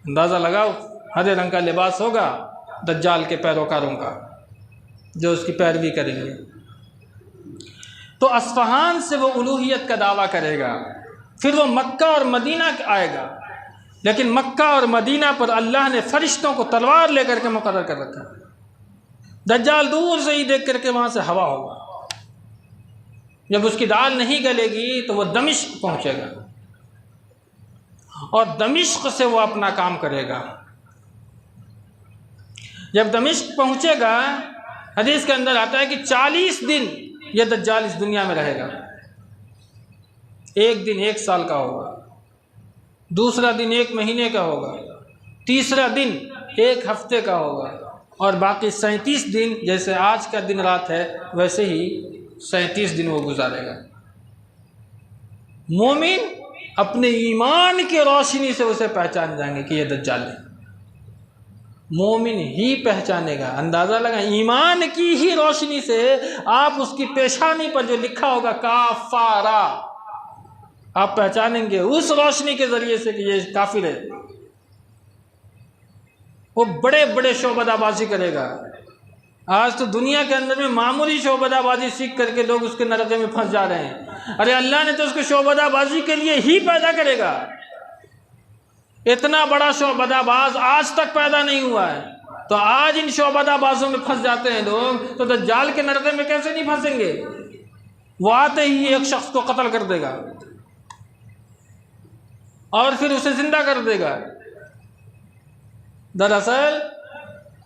Speaker 2: اندازہ لگاؤ ہرے رنگ کا لباس ہوگا دجال کے پیروکاروں کا جو اس کی پیروی کریں گے۔ تو اصفہان سے وہ الوہیت کا دعویٰ کرے گا، پھر وہ مکہ اور مدینہ آئے گا، لیکن مکہ اور مدینہ پر اللہ نے فرشتوں کو تلوار لے کر کے مقرر کر رکھا۔ دجال دور سے ہی دیکھ کر کے وہاں سے ہوا ہوگا، جب اس کی دال نہیں گلے گی تو وہ دمشق پہنچے گا اور دمشق سے وہ اپنا کام کرے گا۔ جب دمشق پہنچے گا حدیث کے اندر آتا ہے کہ 40 دن یہ دجال اس دنیا میں رہے گا۔ ایک دن 1 سال کا ہوگا، دوسرا دن 1 مہینے کا ہوگا، تیسرا دن 1 ہفتے کا ہوگا، اور باقی 37 دن جیسے آج کا دن رات ہے ویسے ہی 37 دن وہ گزارے گا۔ مومن اپنے ایمان کی روشنی سے اسے پہچان جائیں گے کہ یہ دجال ہے، مومن ہی پہچانے گا۔ اندازہ لگا ایمان کی ہی روشنی سے آپ اس کی پیشانی پر جو لکھا ہوگا کافارا آپ پہچانیں گے اس روشنی کے ذریعے سے کہ یہ کافر ہے۔ وہ بڑے بڑے شعبدہ بازی کرے گا۔ آج تو دنیا کے اندر میں معمولی شعبدہ بازی سیکھ کر کے لوگ اس کے نرقے میں پھنس جا رہے ہیں۔ ارے اللہ نے تو اس کو شعبدہ بازی کے لیے ہی پیدا کرے گا۔ اتنا بڑا شعبدہ باز آج تک پیدا نہیں ہوا ہے، تو آج ان شعبدہ بازوں میں پھنس جاتے ہیں لوگ، تو دجال کے نرقے میں کیسے نہیں پھنسیں گے؟ وہ آتے ہی ایک شخص کو قتل کر دے گا اور پھر اسے زندہ کر دے گا۔ دراصل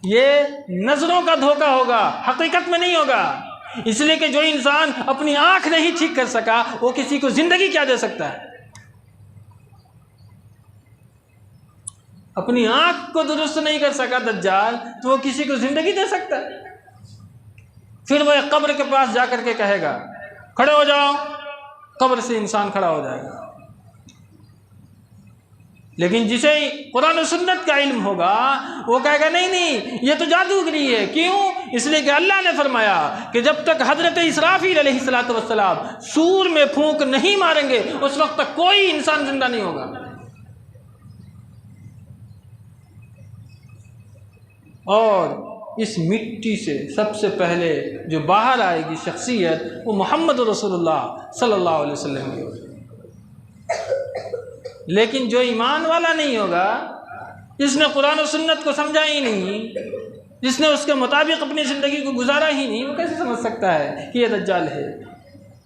Speaker 2: یہ نظروں کا دھوکہ ہوگا، حقیقت میں نہیں ہوگا، اس لیے کہ جو انسان اپنی آنکھ نہیں ٹھیک کر سکا وہ کسی کو زندگی کیا دے سکتا ہے؟ اپنی آنکھ کو درست نہیں کر سکا دجال تو وہ کسی کو زندگی دے سکتا ہے؟ پھر وہ ایک قبر کے پاس جا کر کے کہے گا کھڑے ہو جاؤ، قبر سے انسان کھڑا ہو جائے گا۔ لیکن جسے قرآن و سنت کا علم ہوگا وہ کہے گا نہیں یہ تو جادوگری ہے۔ کیوں؟ اس لیے کہ اللہ نے فرمایا کہ جب تک حضرت اسرافیل علیہ السلام سور میں پھونک نہیں ماریں گے اس وقت تک کوئی انسان زندہ نہیں ہوگا۔ اور اس مٹی سے سب سے پہلے جو باہر آئے گی شخصیت وہ محمد رسول اللہ صلی اللہ علیہ وسلم کی ہوگی۔ لیکن جو ایمان والا نہیں ہوگا، جس نے قرآن و سنت کو سمجھا ہی نہیں، جس نے اس کے مطابق اپنی زندگی کو گزارا ہی نہیں، وہ کیسے سمجھ سکتا ہے کہ یہ دجال ہے؟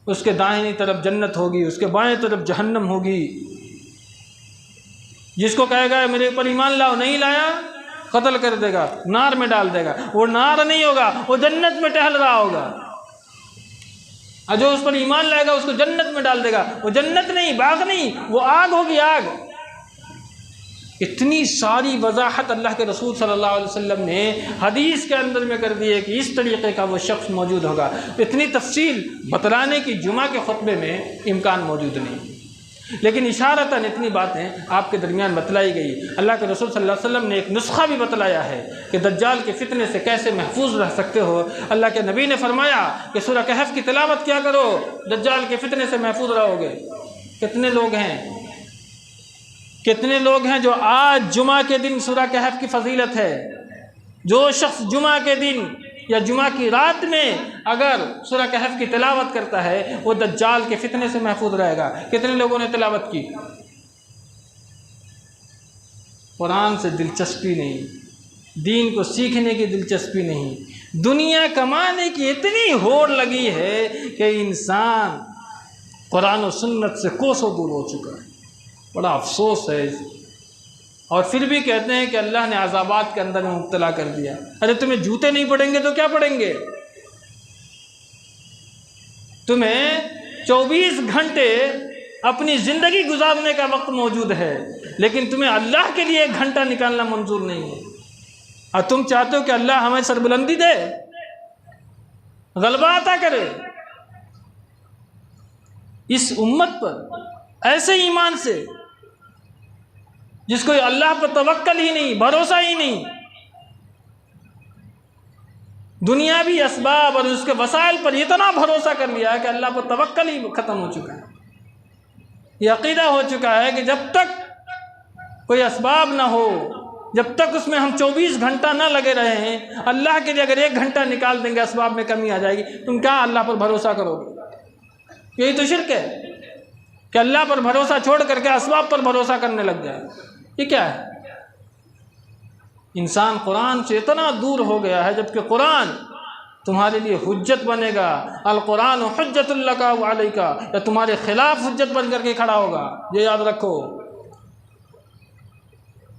Speaker 2: اس کے دائیں طرف جنت ہوگی، اس کے بائیں طرف جہنم ہوگی۔ جس کو کہے گا میرے اوپر ایمان لاؤ، نہیں لایا قتل کر دے گا، نار میں ڈال دے گا۔ وہ نار نہیں ہوگا، وہ جنت میں ٹہل رہا ہوگا۔ اور جو اس پر ایمان لائے گا اس کو جنت میں ڈال دے گا۔ وہ جنت نہیں، باغ نہیں، وہ آگ ہوگی، آگ۔ اتنی ساری وضاحت اللہ کے رسول صلی اللہ علیہ وسلم نے حدیث کے اندر میں کر دی ہے کہ اس طریقے کا وہ شخص موجود ہوگا۔ اتنی تفصیل بتلانے کی جمعہ کے خطبے میں امکان موجود نہیں، لیکن اشارتاً اتنی باتیں آپ کے درمیان بتلائی گئی۔ اللہ کے رسول صلی اللہ علیہ وسلم نے ایک نسخہ بھی بتلایا ہے کہ دجال کے فتنے سے کیسے محفوظ رہ سکتے ہو۔ اللہ کے نبی نے فرمایا کہ سورہ کہف کی تلاوت کیا کرو، دجال کے فتنے سے محفوظ رہو گے۔ کتنے لوگ ہیں جو آج جمعہ کے دن سورہ کہف کی فضیلت ہے، جو شخص جمعہ کے دن یا جمعہ کی رات میں اگر سورہ کہف کی تلاوت کرتا ہے وہ دجال کے فتنے سے محفوظ رہے گا۔ کتنے لوگوں نے تلاوت کی؟ قرآن سے دلچسپی نہیں، دین کو سیکھنے کی دلچسپی نہیں، دنیا کمانے کی اتنی ہوڑ لگی ہے کہ انسان قرآن و سنت سے کوسوں دور ہو چکا ہے. بڑا افسوس ہے. اور پھر بھی کہتے ہیں کہ اللہ نے عذابات کے اندر میں مبتلا کر دیا. ارے تمہیں جوتے نہیں پڑیں گے تو کیا پڑیں گے؟ تمہیں 24 گھنٹے اپنی زندگی گزارنے کا وقت موجود ہے، لیکن تمہیں اللہ کے لیے 1 گھنٹہ نکالنا منظور نہیں ہے. اور تم چاہتے ہو کہ اللہ ہمیں سربلندی دے، غلبہ عطا کرے. اس امت پر ایسے ایمان سے جس کو اللہ پر توکل ہی نہیں، بھروسہ ہی نہیں، دنیاوی اسباب اور اس کے وسائل پر اتنا بھروسہ کر لیا ہے کہ اللہ پر توکل ہی ختم ہو چکا ہے. یہ عقیدہ ہو چکا ہے کہ جب تک کوئی اسباب نہ ہو، جب تک اس میں ہم 24 گھنٹہ نہ لگے رہے ہیں، اللہ کے لیے اگر 1 گھنٹہ نکال دیں گے اسباب میں کمی آ جائے گی. تم کیا اللہ پر بھروسہ کرو گے؟ یہی تو شرک ہے کہ اللہ پر بھروسہ چھوڑ کر کے اسباب پر بھروسہ کرنے لگ جائے. یہ کیا ہے؟ انسان قرآن سے اتنا دور ہو گیا ہے، جبکہ قرآن تمہارے لیے حجت بنے گا. القرآن حجت لک و علیک، یا تمہارے خلاف حجت بن کر کے کھڑا ہوگا. یہ یاد رکھو.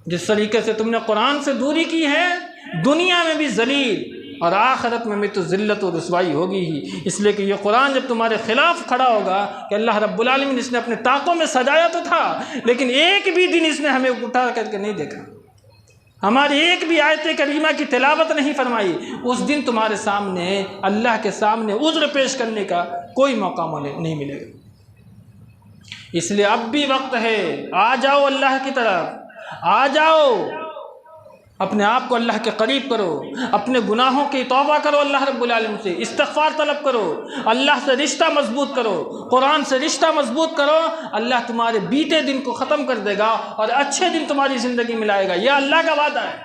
Speaker 2: جس طریقے سے تم نے قرآن سے دوری کی ہے، دنیا میں بھی ذلیل اور آخرت میں بھی تو ذلت و رسوائی ہوگی ہی. اس لیے کہ یہ قرآن جب تمہارے خلاف کھڑا ہوگا کہ اللہ رب العالمین اس نے اپنے طاقتوں میں سجایا تو تھا، لیکن ایک بھی دن اس نے ہمیں اٹھا کر کے نہیں دیکھا، ہماری ایک بھی آیت کریمہ کی تلاوت نہیں فرمائی. اس دن تمہارے سامنے اللہ کے سامنے عذر پیش کرنے کا کوئی موقع نہیں ملے گا. اس لیے اب بھی وقت ہے، آ جاؤ اللہ کی طرف، آ جاؤ، اپنے آپ کو اللہ کے قریب کرو، اپنے گناہوں کی توبہ کرو اللہ رب العالمین سے، استغفار طلب کرو، اللہ سے رشتہ مضبوط کرو، قرآن سے رشتہ مضبوط کرو. اللہ تمہارے بیتے دن کو ختم کر دے گا اور اچھے دن تمہاری زندگی میں لائے گا. یہ اللہ کا وعدہ ہے.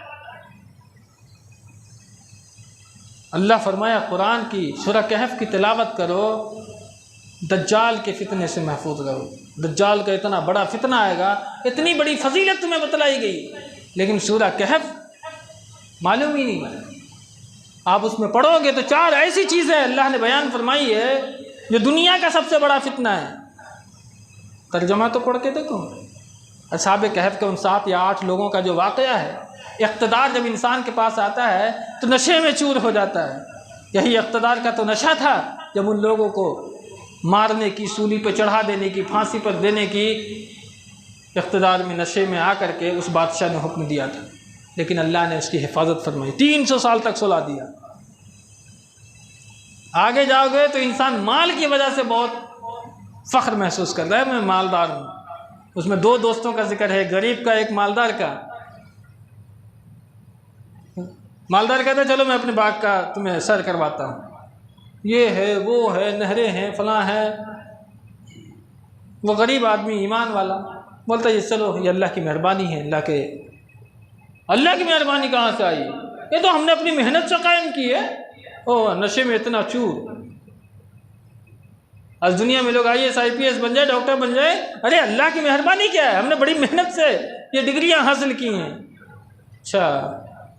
Speaker 2: اللہ فرمایا قرآن کی سورہ کہف کی تلاوت کرو، دجال کے فتنے سے محفوظ رہو. دجال کا اتنا بڑا فتنہ آئے گا، اتنی بڑی فضیلت تمہیں بتلائی گئی، لیکن سورہ کہف معلوم ہی نہیں. آپ اس میں پڑھو گے تو 4 ایسی چیزیں اللہ نے بیان فرمائی ہے جو دنیا کا سب سے بڑا فتنہ ہے. ترجمہ تو پڑھ کے دیکھو. اصحاب کہف کے ان 7 یا 8 لوگوں کا جو واقعہ ہے، اقتدار جب انسان کے پاس آتا ہے تو نشے میں چور ہو جاتا ہے. یہی اقتدار کا تو نشہ تھا جب ان لوگوں کو مارنے کی، سولی پہ چڑھا دینے کی، پھانسی پر دینے کی، اقتدار میں نشے میں آ کر کے اس بادشاہ نے حکم دیا تھا، لیکن اللہ نے اس کی حفاظت فرمائی، 300 سال تک سلا دیا. آگے جاؤ گے تو انسان مال کی وجہ سے بہت فخر محسوس کر رہا ہے، میں مالدار ہوں. اس میں 2 دوستوں کا ذکر ہے، غریب کا، ایک مالدار کا. مالدار کہتا ہے چلو میں اپنے باغ کا تمہیں سیر کرواتا ہوں، یہ ہے، وہ ہے، نہریں ہیں، فلاں ہے. وہ غریب آدمی ایمان والا بولتا ہے چلو یہ اللہ کی مہربانی ہے. اللہ کی مہربانی کہاں سے آئی؟ یہ تو ہم نے اپنی محنت سے قائم کی ہے. او نشے میں اتنا چور. آج دنیا میں لوگ IAS IPS بن جائے، ڈاکٹر بن جائے، ارے اللہ کی مہربانی کیا ہے، ہم نے بڑی محنت سے یہ ڈگریاں حاصل کی ہیں. اچھا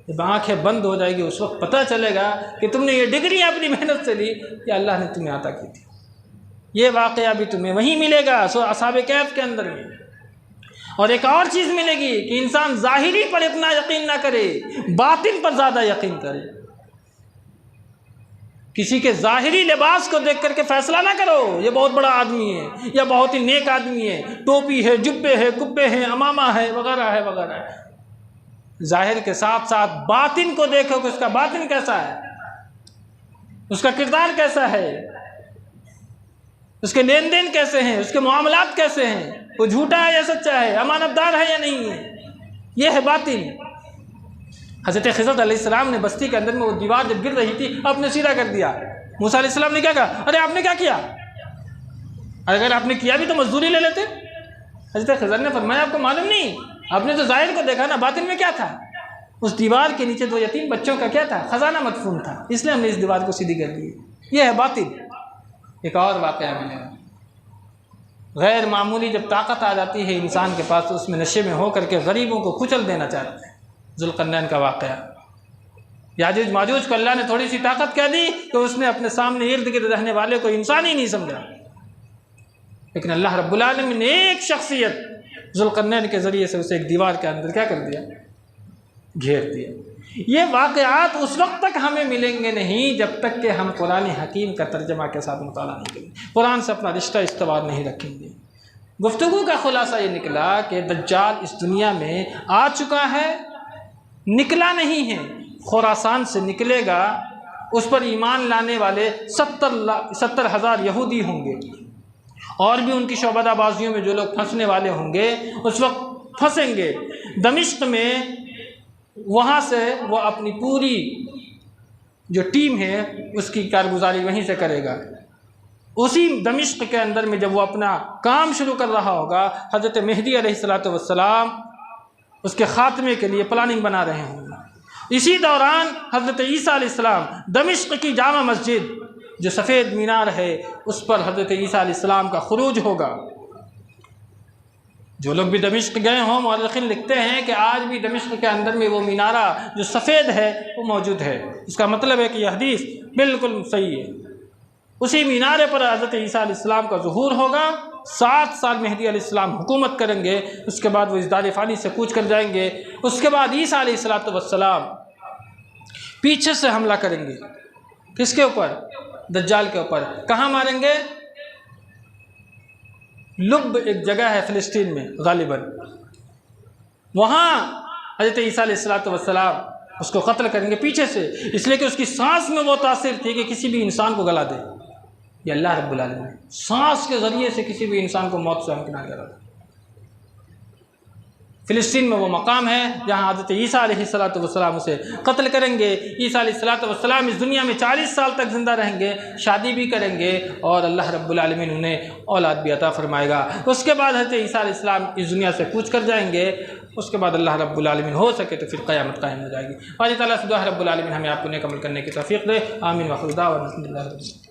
Speaker 2: جب آنکھیں بند ہو جائے گی اس وقت پتہ چلے گا کہ تم نے یہ ڈگریاں اپنی محنت سے لی یا اللہ نے تمہیں عطا کی تھی. یہ واقعہ بھی تمہیں وہیں ملے گا اصحاب کہف کے اندر میں. اور ایک اور چیز ملے گی کہ انسان ظاہری پر اتنا یقین نہ کرے، باطن پر زیادہ یقین کرے. کسی کے ظاہری لباس کو دیکھ کر کے فیصلہ نہ کرو یہ بہت بڑا آدمی ہے یا بہت ہی نیک آدمی ہے، ٹوپی ہے، جبے ہے، کبے ہیں، امامہ ہے، وغیرہ ہے وغیرہ ہے. ظاہر کے ساتھ ساتھ باطن کو دیکھو کہ اس کا باطن کیسا ہے، اس کا کردار کیسا ہے، اس کے لین دین کیسے ہیں، اس کے معاملات کیسے ہیں، وہ جھوٹا ہے یا سچا ہے، امانت دار ہے یا نہیں ہے. یہ ہے باطن. حضرت خضر علیہ السلام نے بستی کے اندر میں وہ دیوار جب گر رہی تھی آپ نے سیدھا کر دیا. موسیٰ علیہ السلام نے کیا کہا؟ ارے آپ نے کیا کیا؟ اگر آپ نے کیا بھی تو مزدوری لے لیتے. حضرت خضر نے فرمایا آپ کو معلوم نہیں، آپ نے تو ظاہر کو دیکھا نا، باطن میں کیا تھا؟ اس دیوار کے نیچے 2 یتیم بچوں کا کیا تھا؟ خزانہ مدفون تھا، اس لیے ہم نے اس دیوار کو سیدھی کر دی. یہ ہے باطن. ایک اور واقعہ ملے گا. غیر معمولی جب طاقت آ جاتی ہے انسان کے پاس تو اس میں نشے میں ہو کر کے غریبوں کو کچل دینا چاہتے ہیں. ذوالقرنین کا واقعہ. یاجوج ماجوج کو اللہ نے تھوڑی سی طاقت کیا دی کہ اس نے اپنے سامنے ارد گرد رہنے والے کو انسان ہی نہیں سمجھا. لیکن اللہ رب العالمین نے ایک شخصیت ذوالقرنین کے ذریعے سے اسے ایک دیوار کے اندر کیا کر دیا؟ گھیر دیا۔ یہ واقعات اس وقت تک ہمیں ملیں گے نہیں جب تک کہ ہم قرآن حکیم کا ترجمہ کے ساتھ مطالعہ نہیں کریں گے، قرآن سے اپنا رشتہ استوار نہیں رکھیں گے۔ گفتگو کا خلاصہ یہ نکلا کہ دجال اس دنیا میں آ چکا ہے، نکلا نہیں ہے، خراسان سے نکلے گا، اس پر ایمان لانے والے 70,000 یہودی ہوں گے، اور بھی ان کی شعبدہ بازیوں میں جو لوگ پھنسنے والے ہوں گے اس وقت پھنسیں گے۔ دمشق میں وہاں سے وہ اپنی پوری جو ٹیم ہے اس کی کارگزاری وہیں سے کرے گا۔ اسی دمشق کے اندر میں جب وہ اپنا کام شروع کر رہا ہوگا، حضرت مہدی علیہ السلام اس کے خاتمے کے لیے پلاننگ بنا رہے ہوں گے۔ اسی دوران حضرت عیسیٰ علیہ السلام دمشق کی جامع مسجد جو سفید مینار ہے اس پر حضرت عیسیٰ علیہ السلام کا خروج ہوگا۔ جو لوگ بھی دمشق گئے ہوں مورخین لکھتے ہیں کہ آج بھی دمشق کے اندر میں وہ مینارہ جو سفید ہے وہ موجود ہے۔ اس کا مطلب ہے کہ یہ حدیث بالکل صحیح ہے۔ اسی مینارے پر حضرت عیسیٰ علیہ السلام کا ظہور ہوگا، 7 سال مہدی علیہ السلام حکومت کریں گے، اس کے بعد وہ اس دار فانی سے کوچ کر جائیں گے۔ اس کے بعد عیسیٰ علیہ السلام پیچھے سے حملہ کریں گے، کس کے اوپر؟ دجال کے اوپر۔ کہاں ماریں گے؟ لب ایک جگہ ہے فلسطین میں غالباً، وہاں حضرت عیسیٰ علیہ السلام اس کو قتل کریں گے پیچھے سے، اس لیے کہ اس کی سانس میں وہ تاثیر تھی کہ کسی بھی انسان کو گلا دے۔ یہ اللہ رب العالمین سانس کے ذریعے سے کسی بھی انسان کو موت سے ہمکنار کرا دے۔ فلسطین میں وہ مقام ہے جہاں حضرت عیسیٰ علیہ السلام اسے قتل کریں گے۔ عیسیٰ علیہ السلام اس دنیا میں 40 سال تک زندہ رہیں گے، شادی بھی کریں گے اور اللہ رب العالمین انہیں اولاد بھی عطا فرمائے گا۔ اس کے بعد حضرت عیسیٰ علیہ السلام اس دنیا سے کوچ کر جائیں گے۔ اس کے بعد اللہ رب العالمین ہو سکے تو پھر قیامت قائم ہو جائے گی۔ اللہ تعالیٰ سے دعا رب العالمین ہمیں آپ کو نیک عمل کرنے کی توفیق دے۔ آمین۔ وآخر دعوانا الحمدللہ رب العالمین۔